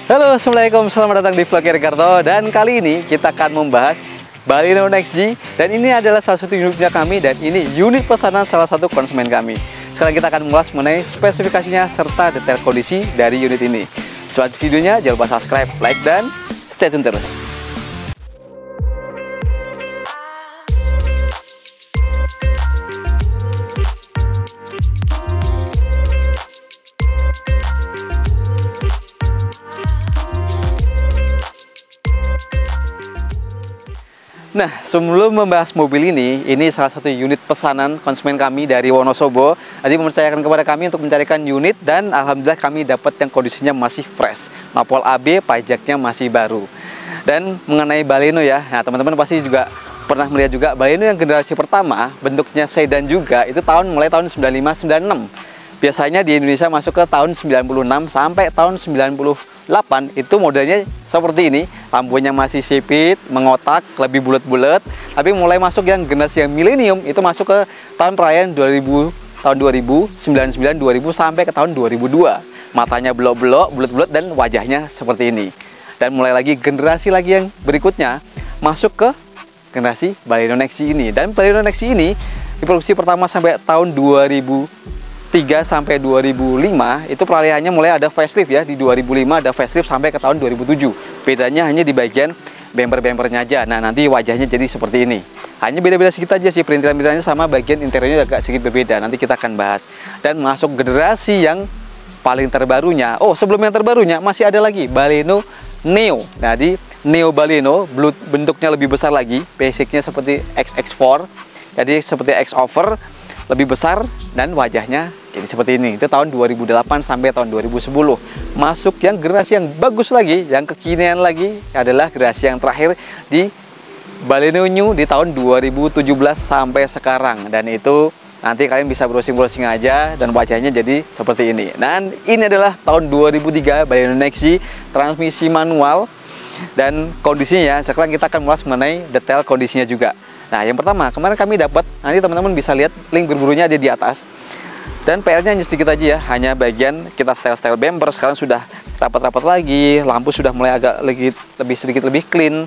Halo, assalamualaikum, selamat datang di vlog Ricardo. Dan kali ini kita akan membahas Baleno Next G. Dan ini adalah salah satu unitnya kami, dan ini unit pesanan salah satu konsumen kami. Sekarang kita akan mengulas mengenai spesifikasinya serta detail kondisi dari unit ini. Selamat videonya, jangan lupa subscribe, like, dan stay tune terus. Nah, sebelum membahas mobil ini salah satu unit pesanan konsumen kami dari Wonosobo. Jadi mempercayakan kepada kami untuk mencarikan unit, dan alhamdulillah kami dapat yang kondisinya masih fresh. Mapol AB, pajaknya masih baru. Dan mengenai Baleno ya, nah teman-teman pasti juga pernah melihat juga Baleno yang generasi pertama, bentuknya sedan juga, itu mulai tahun 95-96. Biasanya di Indonesia masuk ke tahun 96 sampai tahun 98, itu modelnya seperti ini. Lampunya masih sipit, mengotak, lebih bulat-bulat. Tapi mulai masuk yang generasi yang milenium, itu masuk ke tahun perayaan 2000, tahun 2000, 99, 2000 sampai ke tahun 2002. Matanya belok-belok, bulat-bulat, dan wajahnya seperti ini. Dan mulai lagi generasi lagi yang berikutnya masuk ke generasi Baleno Next G ini. Dan Baleno Next G ini diproduksi pertama sampai tahun 2003 sampai 2005, itu peralihannya mulai ada facelift ya. Di 2005 ada facelift sampai ke tahun 2007. Bedanya hanya di bagian bumper-bumpernya aja. Nah, nanti wajahnya jadi seperti ini. Hanya beda-beda sedikit aja sih, perintilan-perintilannya sama, bagian interiornya agak sedikit berbeda. Nanti kita akan bahas. Dan masuk generasi yang paling terbarunya. Oh, sebelum yang terbarunya masih ada lagi Baleno Neo. Jadi Neo Baleno bentuknya lebih besar lagi. Basicnya seperti XX4. Jadi seperti X-Over, lebih besar, dan wajahnya jadi seperti ini. Itu tahun 2008 sampai tahun 2010. Masuk yang generasi yang bagus lagi, yang kekinian lagi adalah generasi yang terakhir di Baleno New di tahun 2017 sampai sekarang. Dan itu nanti kalian bisa browsing-browsing aja, dan wajahnya jadi seperti ini. Dan ini adalah tahun 2003 Baleno Next G, transmisi manual. Dan kondisinya, sekarang kita akan mengulas mengenai detail kondisinya juga. Nah, yang pertama, kemarin kami dapat, nanti teman-teman bisa lihat link berburunya ada di atas. Dan PR-nya hanya sedikit aja ya, hanya bagian kita style-style bumper. Sekarang sudah rapat-rapat lagi, lampu sudah mulai agak sedikit lebih clean.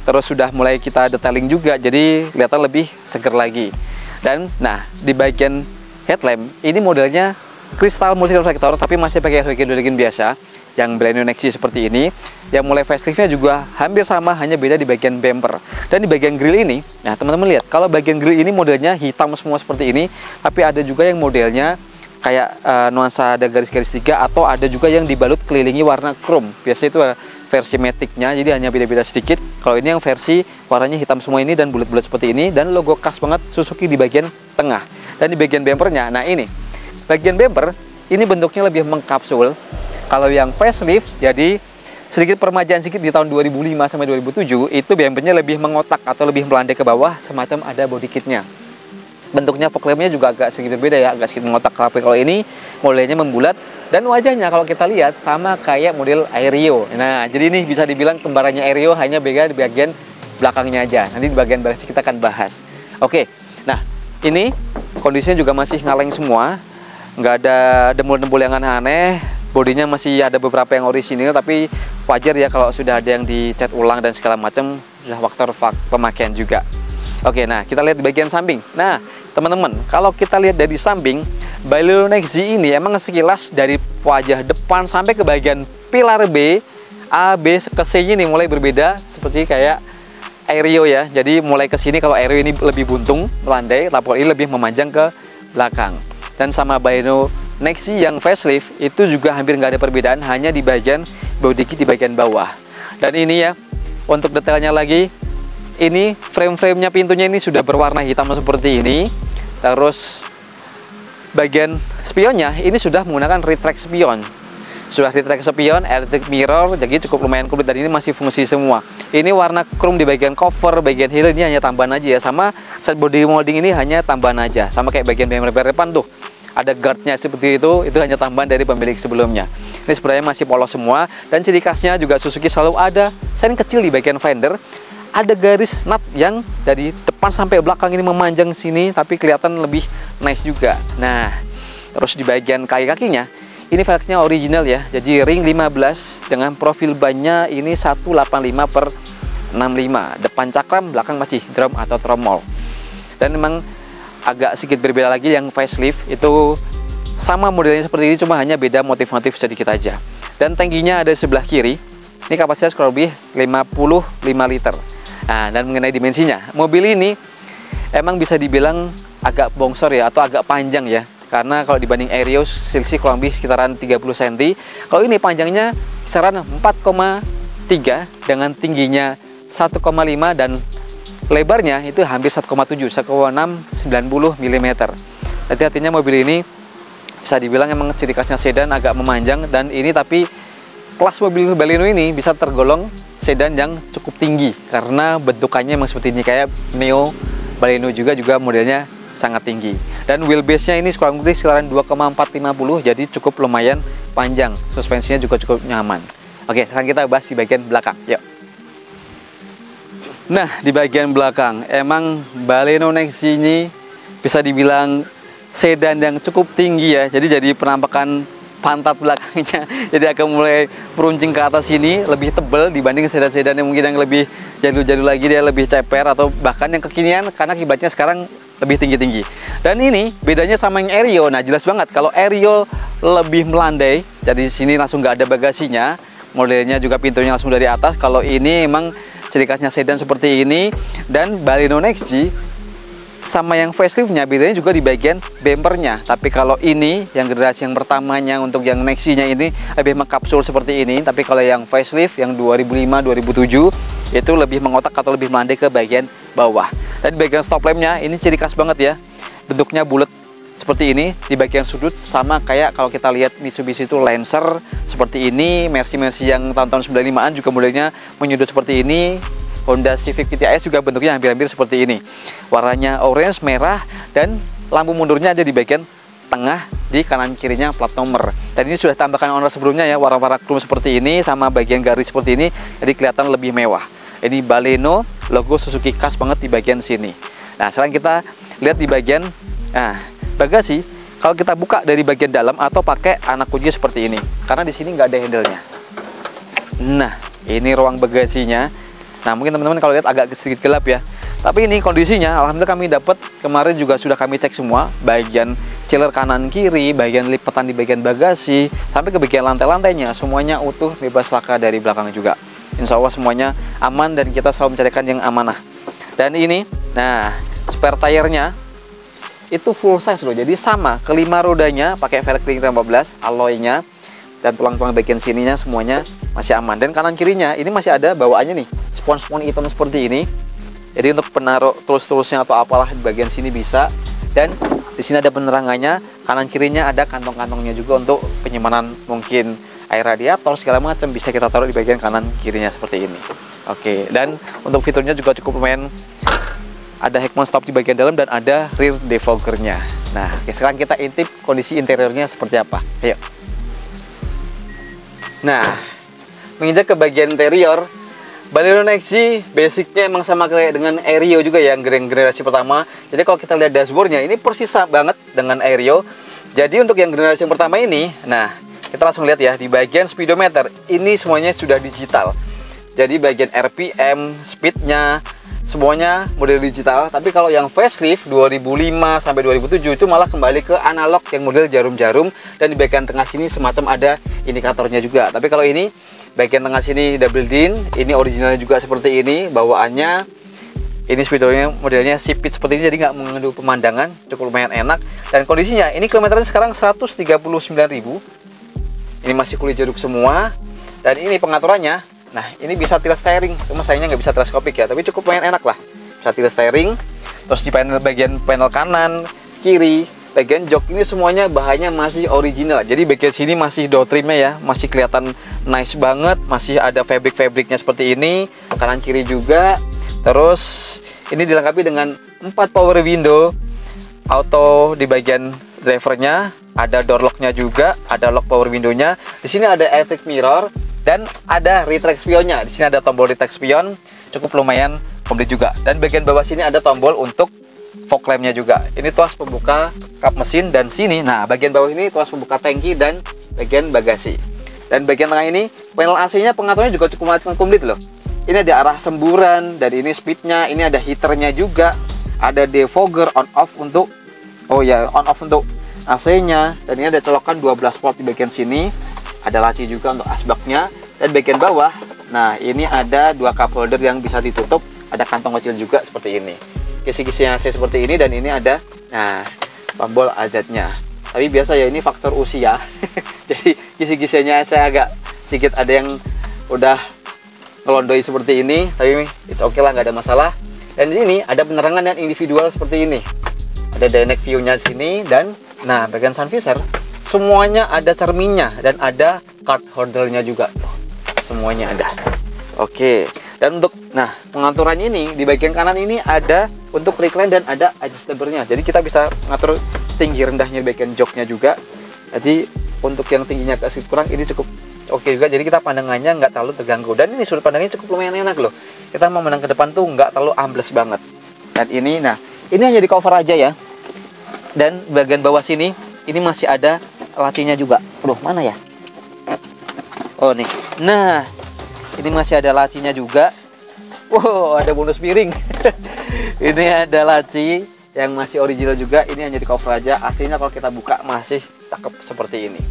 Terus sudah mulai kita detailing juga, jadi kelihatan lebih seger lagi. Dan, nah, di bagian headlamp, ini modelnya kristal multireflektor, tapi masih pakai halogen biasa. Yang Baleno Next G seperti ini. Yang mulai faceliftnya juga hampir sama, hanya beda di bagian bumper. Dan di bagian grill ini, nah teman-teman lihat, kalau bagian grill ini modelnya hitam semua seperti ini, tapi ada juga yang modelnya kayak nuansa ada garis-garis tiga, atau ada juga yang dibalut kelilingi warna chrome. Biasanya itu versi matic-nya, jadi hanya beda-beda sedikit. Kalau ini yang versi warnanya hitam semua ini dan bulat-bulat seperti ini, dan logo khas banget Suzuki di bagian tengah. Dan di bagian bumpernya, nah ini bagian bumper ini bentuknya lebih mengkapsul. Kalau yang facelift, jadi sedikit permajaan sedikit di tahun 2005 sampai 2007, itu bumpernya lebih mengotak atau lebih melandai ke bawah, semacam ada body kitnya. Bentuknya fog lampnya juga agak sedikit berbeda ya, agak sedikit mengotak. Tapi kalau ini modelnya membulat, dan wajahnya kalau kita lihat sama kayak model Aerio. Nah, jadi ini bisa dibilang kembarannya Aerio, hanya beda di bagian belakangnya aja. Nanti di bagian bagasi kita akan bahas. Oke, nah ini kondisinya juga masih ngaleng semua, nggak ada dembul-dembul yang aneh-aneh. Bodinya masih ada beberapa yang orisinil, tapi wajar ya kalau sudah ada yang dicat ulang dan segala macam, sudah faktor pemakaian juga. Oke, nah kita lihat di bagian samping. Nah, teman-teman, kalau kita lihat dari samping, Baleno Next G ini emang sekilas dari wajah depan sampai ke bagian pilar B, A, B, ke C ini mulai berbeda, seperti kayak Aerio ya. Jadi mulai ke sini kalau Aerio ini lebih buntung, melandai, lapor ini lebih memanjang ke belakang. Dan sama Baleno Next G yang facelift itu juga hampir nggak ada perbedaan, hanya di bagian body kit di bagian bawah. Dan ini ya, untuk detailnya lagi, ini frame-framenya pintunya ini sudah berwarna hitam seperti ini. Terus bagian spionnya ini sudah menggunakan retract spion. Sudah retract spion, electric mirror, jadi cukup lumayan komplit, dan ini masih fungsi semua. Ini warna chrome di bagian cover, bagian heel ini hanya tambahan aja ya. Sama set body molding ini hanya tambahan aja, sama kayak bagian bumper depan tuh. Ada guardnya seperti itu hanya tambahan dari pemilik sebelumnya. Ini sebenarnya masih polos semua, dan ciri khasnya juga Suzuki selalu ada sen kecil di bagian fender, ada garis nut yang dari depan sampai belakang ini memanjang sini, tapi kelihatan lebih nice juga. Nah, terus di bagian kaki-kakinya Ini velgnya original ya, jadi ring 15 dengan profil bannya ini 185/65. Depan cakram, belakang masih drum atau tromol. Dan memang agak sedikit berbeda lagi yang facelift, itu sama modelnya seperti ini, cuma hanya beda motif-motif sedikit aja. Dan tangkinya ada di sebelah kiri. Ini kapasitas kurang lebih 55 liter. Nah, dan mengenai dimensinya, mobil ini emang bisa dibilang agak bongsor ya, atau agak panjang ya. Karena kalau dibanding Aerios, selisih kurang lebih sekitaran 30 cm. Kalau ini panjangnya kisaran 4,3 dengan tingginya 1,5 dan lebarnya itu hampir 1,7, 1,690 mm. Jadi artinya mobil ini bisa dibilang emang ciri khasnya sedan, agak memanjang. Dan ini tapi kelas mobil Baleno ini bisa tergolong sedan yang cukup tinggi karena bentukannya emang seperti ini, kayak Neo Baleno juga modelnya sangat tinggi. Dan wheelbase-nya ini kurang lebih sekitaran 2,450, jadi cukup lumayan panjang. Suspensinya juga cukup nyaman. Oke, sekarang kita bahas di bagian belakang. Yuk. Nah, di bagian belakang emang Baleno Nexi ini bisa dibilang sedan yang cukup tinggi ya. Jadi penampakan pantat belakangnya jadi akan mulai meruncing ke atas sini, lebih tebal dibanding sedan-sedan yang mungkin yang lebih jadul-jadul lagi, dia lebih ceper, atau bahkan yang kekinian karena kibatnya sekarang lebih tinggi-tinggi. Dan ini bedanya sama yang Aerios. Nah, jelas banget kalau Aerios lebih melandai, jadi di sini langsung nggak ada bagasinya, modelnya juga pintunya langsung dari atas. Kalau ini emang ciri khasnya sedan seperti ini. Dan Baleno Nexi sama yang faceliftnya bedanya juga di bagian bumpernya. Tapi kalau ini yang generasi yang pertamanya, untuk yang Nexi-nya ini lebih mengkapsul seperti ini. Tapi kalau yang facelift yang 2005-2007 itu lebih mengotak atau lebih melandai ke bagian bawah. Dan di bagian stop lampnya ini ciri khas banget ya, bentuknya bulat seperti ini di bagian sudut, sama kayak kalau kita lihat Mitsubishi itu Lancer seperti ini. Mercy yang tahun-tahun 95an juga modelnya menyudut seperti ini. Honda Civic VTIS juga bentuknya hampir-hampir seperti ini, warnanya orange, merah, dan lampu mundurnya ada di bagian tengah, di kanan kirinya plat nomor. Dan ini sudah tambahkan owner sebelumnya ya, warna-warna chrome seperti ini sama bagian garis seperti ini, jadi kelihatan lebih mewah. Ini Baleno, logo Suzuki khas banget di bagian sini. Nah, sekarang kita lihat di bagian bagasi. Kalau kita buka dari bagian dalam atau pakai anak kunci seperti ini, karena di sini nggak ada handle-nya. Nah, ini ruang bagasinya. Nah, mungkin teman-teman kalau lihat agak sedikit gelap ya. Tapi ini kondisinya, alhamdulillah kami dapat kemarin juga sudah kami cek semua, bagian chiller kanan kiri, bagian lipatan di bagian bagasi, sampai ke bagian lantai-lantainya semuanya utuh, bebas laka dari belakang juga. Insya Allah semuanya aman dan kita selalu mencarikan yang amanah. Dan ini, nah, spare tire-nya itu full size loh, jadi sama, kelima rodanya pakai velg ring 15 alloy-nya, dan tulang-tulang bagian sininya semuanya masih aman. Dan kanan kirinya ini masih ada bawaannya nih, spons-spons hitam seperti ini. Jadi untuk penaruh tools-toolsnya atau apalah di bagian sini bisa. Dan di sini ada penerangannya, kanan kirinya ada kantong-kantongnya juga untuk penyimpanan mungkin air radiator segala macam, bisa kita taruh di bagian kanan kirinya seperti ini. Oke, dan untuk fiturnya juga cukup lumayan. Ada Heckman stop di bagian dalam dan ada rear defoggernya. Nah, sekarang kita intip kondisi interiornya seperti apa. Ayo. Nah, menginjak ke bagian interior, Baleno Nexi basicnya emang sama kayak dengan Aerios juga ya, yang generasi pertama. Jadi kalau kita lihat dashboardnya ini persis banget dengan Aerios. Jadi untuk yang generasi yang pertama ini, nah kita langsung lihat ya di bagian speedometer ini semuanya sudah digital. Jadi bagian RPM, speednya semuanya model digital. Tapi kalau yang facelift 2005 sampai 2007 itu malah kembali ke analog yang model jarum-jarum, dan di bagian tengah sini semacam ada indikatornya juga. Tapi kalau ini bagian tengah sini double din, ini originalnya juga seperti ini bawaannya. Ini speedometernya modelnya sipit seperti ini, jadi nggak mengganggu pemandangan, cukup lumayan enak. Dan kondisinya ini kilometernya sekarang 139.000. Ini masih kulit jeruk semua. Dan ini pengaturannya, nah ini bisa tilt steering, cuma sayangnya nggak bisa teleskopik ya, tapi cukup lumayan enak lah. Bisa tilt steering. Terus di bagian panel kanan, kiri, bagian jok ini semuanya bahannya masih original. Jadi bagian sini masih door trimnya ya, masih kelihatan nice banget, masih ada fabric-fabricnya seperti ini. Kanan kiri juga. Terus ini dilengkapi dengan 4 power window auto di bagian drivernya, ada door lock-nya juga, ada lock power window-nya. Di sini ada electric mirror dan ada retract spionnya. Di sini ada tombol retract spion, cukup lumayan komplit juga. Dan bagian bawah sini ada tombol untuk fog lamp-nya juga. Ini tuas pembuka kap mesin dan sini. Nah, bagian bawah ini tuas pembuka tangki dan bagian bagasi. Dan bagian tengah ini, panel AC-nya pengaturannya juga cukup komplit loh. Ini ada arah semburan, dan ini speednya, ini ada heaternya juga, ada defogger on off untuk on off untuk AC-nya, dan ini ada colokan 12 volt di bagian sini, ada laci juga untuk asbaknya, dan bagian bawah, nah ini ada 2 cup holder yang bisa ditutup, ada kantong kecil juga seperti ini. Kisi-kisinya AC seperti ini, dan ini ada tombol azatnya. Tapi biasa ya, ini faktor usia. Jadi kisi-kisinya saya agak sedikit ada yang udah ngelondoi seperti ini, tapi it's okay lah, nggak ada masalah. Dan di sini ada penerangan yang individual seperti ini. Ada dynamic view-nya di sini, dan bagian sun visor semuanya ada cerminnya, dan ada card holder-nya juga. Semuanya ada. Oke. Dan untuk pengaturannya ini di bagian kanan ini ada untuk recline dan ada adjustable-nya. Jadi kita bisa ngatur tinggi rendahnya bagian joknya juga. Jadi untuk yang tingginya agak sedikit kurang, ini cukup oke juga. Jadi kita pandangannya nggak terlalu terganggu. Dan ini sudut pandangnya cukup lumayan enak loh. Kita mau menang ke depan tuh nggak terlalu ambles banget. Dan ini, ini hanya di cover aja ya. Dan bagian bawah sini, ini masih ada lacinya juga. Aduh, mana ya? Oh nih. Nah, ini masih ada lacinya juga. Wow, ada bonus piring. Ini ada laci yang masih original juga. Ini hanya di cover aja. Aslinya kalau kita buka masih cakep seperti ini.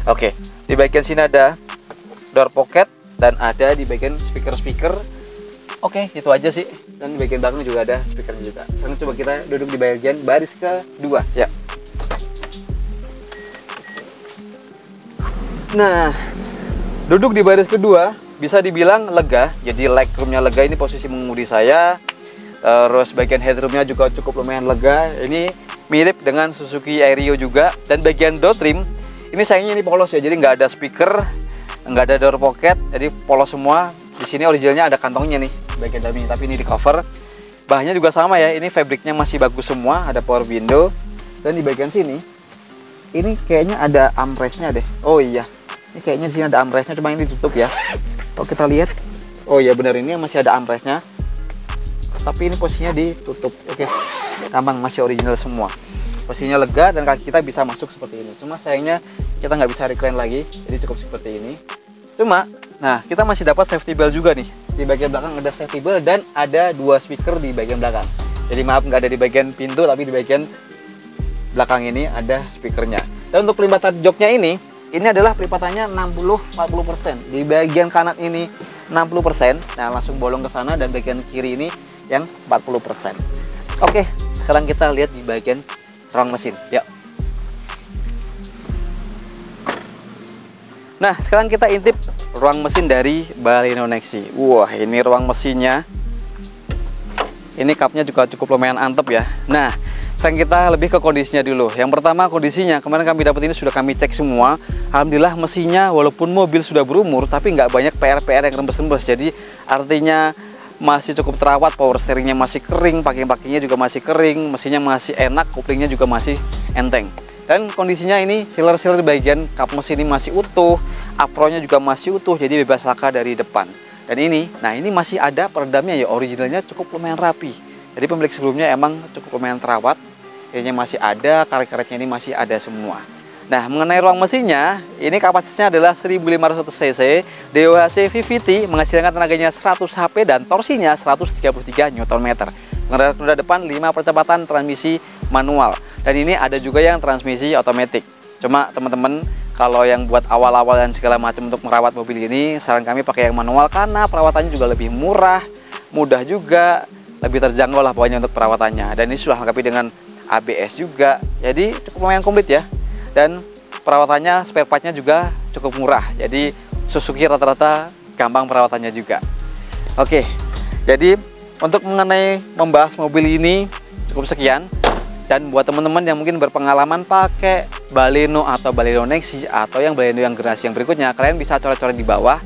Oke, di bagian sini ada door pocket dan ada di bagian speaker. Oke, itu aja sih. Dan di bagian belakang juga ada speaker juga. Sekarang coba kita duduk di bagian baris kedua. Ya. Nah, duduk di baris kedua bisa dibilang lega. Jadi legroomnya lega, ini posisi mengemudi saya. Terus bagian headroomnya juga cukup lumayan lega. Ini mirip dengan Suzuki Airio juga. Dan bagian door trim ini sayangnya ini polos ya. Jadi nggak ada speaker, nggak ada door pocket. Jadi polos semua. Di sini originalnya ada kantongnya nih bagian dalam ini, tapi ini di cover. Bahannya juga sama ya. Ini fabriknya masih bagus semua. Ada power window. Dan di bagian sini ini kayaknya ada armrestnya deh. Oh iya. Ini kayaknya di sini ada armrestnya, cuma ini ditutup ya. Kalau kita lihat, oh iya benar, ini masih ada armrestnya. Tapi ini posisinya ditutup. Oke, gampang, masih original semua. Posisinya lega dan kaki kita bisa masuk seperti ini. Cuma sayangnya kita nggak bisa recline lagi, jadi cukup seperti ini. Cuma, kita masih dapat safety belt juga nih. Di bagian belakang ada safety belt dan ada 2 speaker di bagian belakang. Jadi maaf nggak ada di bagian pintu, tapi di bagian belakang ini ada speakernya. Dan untuk pelipatan joknya ini adalah pelipatannya 60-40%. Di bagian kanan ini 60%, langsung bolong ke sana, dan bagian kiri ini yang 40%. Oke, sekarang kita lihat di bagian ruang mesin. Ya. Nah, sekarang kita intip ruang mesin dari Baleno Nexi. Wah, ini ruang mesinnya. Ini cupnya juga cukup lumayan antep ya. Nah, sekarang kita lebih ke kondisinya dulu. Yang pertama, kondisinya kemarin kami dapat ini sudah kami cek semua. Alhamdulillah mesinnya walaupun mobil sudah berumur, tapi nggak banyak PR-PR yang rembes-rembes. Jadi artinya masih cukup terawat. Power steeringnya masih kering, packing-packingnya juga masih kering, mesinnya masih enak, koplingnya juga masih enteng. Dan kondisinya ini sealer-sealer di bagian kap mesin ini masih utuh, apronnya juga masih utuh, jadi bebas laka dari depan. Dan ini masih ada peredamnya ya, originalnya cukup lumayan rapi. Jadi pemilik sebelumnya emang cukup lumayan terawat. Ini masih ada, karet-karetnya ini masih ada semua. Nah, mengenai ruang mesinnya, ini kapasitasnya adalah 1500 cc, DOHC VVT, menghasilkan tenaganya 100 HP dan torsinya 133 Nm. Mengenai roda depan 5 percepatan transmisi manual. Dan ini ada juga yang transmisi otomatis. Cuma teman-teman, kalau yang buat awal-awal dan segala macam untuk merawat mobil ini, saran kami pakai yang manual karena perawatannya juga lebih murah, mudah juga, lebih terjangkau lah pokoknya untuk perawatannya. Dan ini sudah lengkapi dengan ABS juga, jadi cukup lumayan komplit ya. Dan perawatannya, spare partnya juga cukup murah. Jadi Suzuki rata-rata gampang perawatannya juga. Oke, jadi untuk mengenai membahas mobil ini cukup sekian. Dan buat teman-teman yang mungkin berpengalaman pakai Baleno atau Baleno Nexi atau yang Baleno yang generasi yang berikutnya, kalian bisa coret-coret di bawah.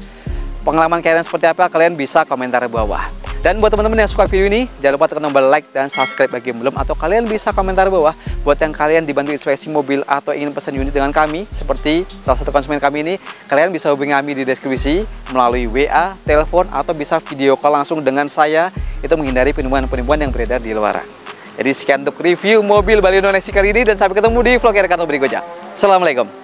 Pengalaman kalian seperti apa, kalian bisa komentar di bawah. Dan buat teman-teman yang suka video ini, jangan lupa tekan tombol like dan subscribe bagi yang belum, atau kalian bisa komentar di bawah buat yang kalian dibantu inspeksi mobil atau ingin pesan unit dengan kami seperti salah satu konsumen kami ini. Kalian bisa hubungi kami di deskripsi melalui WA, telepon, atau bisa video call langsung dengan saya. Itu menghindari penipuan-penipuan yang beredar di luaran. Jadi sekian untuk review mobil Baleno Nexi kali ini, dan sampai ketemu di vlog Rekato berikutnya. Assalamualaikum.